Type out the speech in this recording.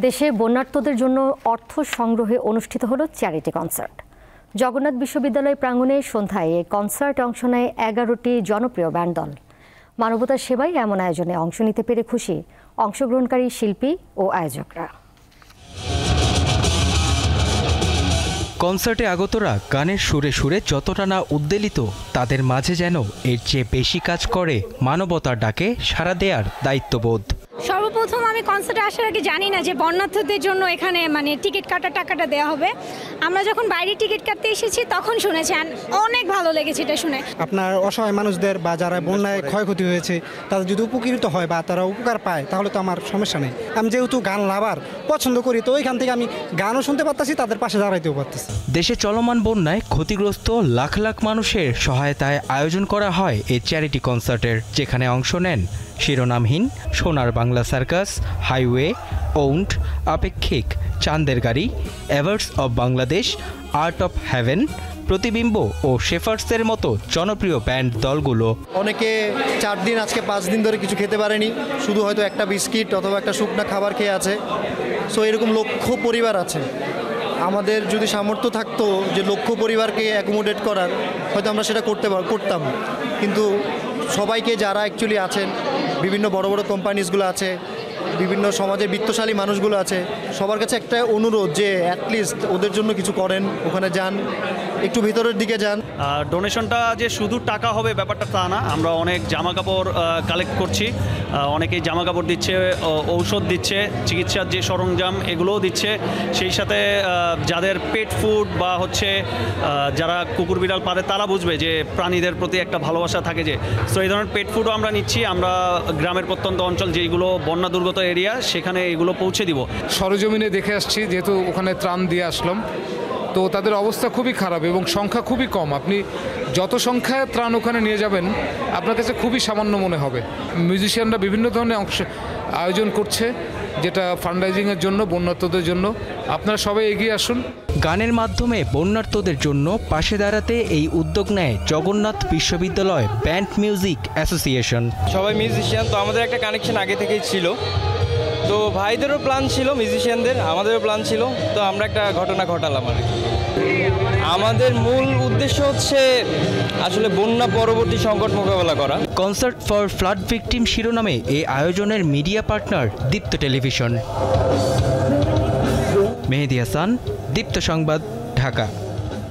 দেশে বন্যার্তদের জন্য অর্থ সংগ্রহে অনুষ্ঠিত হলো চ্যারিটি কনসার্ট। জগন্নাথ বিশ্ববিদ্যালয় প্রাঙ্গণে সন্ধ্যায় এই কনসার্টে অংশ নেয় 11টি জনপ্রিয় ব্যান্ড দল। মানবতার সেবায় এমন আয়োজনে অংশ নিতে পেরে খুশি অংশগ্রহণকারী শিল্পী ও আয়োজকরা। কনসার্টে আগতরা গানের সুরে সুরে যতটা না উদ্বেলিত, তাদের মাঝে যেন এর চেয়ে বেশি কাজ করে মানবতার ডাকে সাড়া দেওয়ার দায়িত্ববোধ। সর্বপ্রথম আমি কনসার্টে আসার আগে জানি না যে বন্যার্থদের জন্য এখানে টিকিট কাটার টাকাটা দেওয়া হবে। আমরা যখন বাইরে টিকিট কাটতে এসেছি তখন শুনেছেন, অনেক ভালো লেগেছে এটা শুনে। আপনার অসহায় মানুষদের বা যারা বন্যায় ক্ষয়ক্ষতি হয়েছে তাদের যদি উপকৃত হয় বা তারা উপকার পায় তাহলে তো আমার সমস্যা নেই। আমি যেহেতু গান লাভার পছন্দ করি, তো ওইখান থেকে আমি গানও শুনতে পারতেছি, তাদের পাশে দাঁড়াইতেও পারতেছি। দেশে চলমান বন্যায় ক্ষতিগ্রস্ত লাখ লাখ মানুষের সহায়তায় আয়োজন করা হয় এই চ্যারিটি কনসার্টের, যেখানে অংশ নেন শিরোনামহীন, সোনার বাংলা সার্কাস, হাইওয়ে, ওন্ট, আপেক্ষিক, চাঁদের গাড়ি, averse of Bangladesh, art of haven, প্রতিবিম্ব ও শেফার্সের মতো জনপ্রিয় ব্যান্ড দলগুলো। অনেকে 4 দিন আজকে 5 দিন ধরে কিছু খেতে পারেনি, শুধু হয়তো একটা বিস্কিট অথবা একটা শুকনা খাবার খেয়ে আছে। সো এরকম লক্ষ পরিবার আছে। আমাদের যদি সামর্থ্য থাকতো যে লক্ষ পরিবারকে অ্যাকোমোডেট করার, হয়তো আমরা সেটা করতাম। কিন্তু সবাইকে যারা অ্যাকচুয়ালি আছেন, বিভিন্ন বড় বড় কোম্পানিজগুলো আছে, বিভিন্ন সমাজের বিত্তশালী মানুষগুলো আছে, সবার কাছে একটা অনুরোধ যে অ্যাটলিস্ট ওদের জন্য কিছু করেন, ওখানে যান, একটু ভিতরের দিকে যান। ডোনেশনটা যে শুধু টাকা হবে ব্যাপারটা তা না, আমরা অনেক জামা কাপড় কালেক্ট করছি। অনেকেই জামা কাপড় দিচ্ছে, ঔষধ দিচ্ছে, চিকিৎসার যে সরঞ্জাম এগুলোও দিচ্ছে। সেই সাথে যাদের পেট ফুড বা যারা কুকুর বিড়াল পারে তারা বুঝবে যে প্রাণীদের প্রতি একটা ভালোবাসা থাকে, যে সো এই ধরনের পেট ফুডও আমরা নিচ্ছি। আমরা গ্রামের প্রত্যন্ত অঞ্চল যেগুলো বন্যা দুর্গত এরিয়া, সেখানে এগুলো পৌঁছে দিব। সরজমিনে দেখে আসছি, যেহেতু ওখানে ত্রাণ দিয়ে আসলাম, তো তাদের অবস্থা খুবই খারাপ এবং সংখ্যা খুবই কম। আপনি যত সংখ্যায় ত্রাণ ওখানে নিয়ে যাবেন আপনার কাছে খুবই সামান্য মনে হবে। মিউজিশিয়ানরা বিভিন্ন ধরনের আয়োজন করছে, যেটা ফান্ডরাইজিংয়ের জন্য, বন্যার্তদের জন্য। আপনারা সবাই এগিয়ে আসুন। গানের মাধ্যমে বন্যার্তদের জন্য পাশে দাঁড়াতে এই উদ্যোগ নেয় জগন্নাথ বিশ্ববিদ্যালয় ব্যান্ড মিউজিক অ্যাসোসিয়েশন। সবাই মিউজিশিয়ান, তো আমাদের একটা কানেকশন আগে থেকেই ছিল। তো ভাইদেরও প্ল্যান ছিল, মিউজিশিয়ানদের, আমাদেরও প্ল্যান ছিল। তো আমরা একটা ঘটনা ঘটালাম আর কি। আমাদের মূল উদ্দেশ্য আসলে বন্যা পরবর্তী সংকট মোকাবেলা করা। কনসার্ট ফর ফ্লাড ভিকটিম শিরোনামে এই আয়োজনের মিডিয়া পার্টনার দীপ্ত টেলিভিশন। মেহেদী হাসান, দীপ্ত সংবাদ, ঢাকা।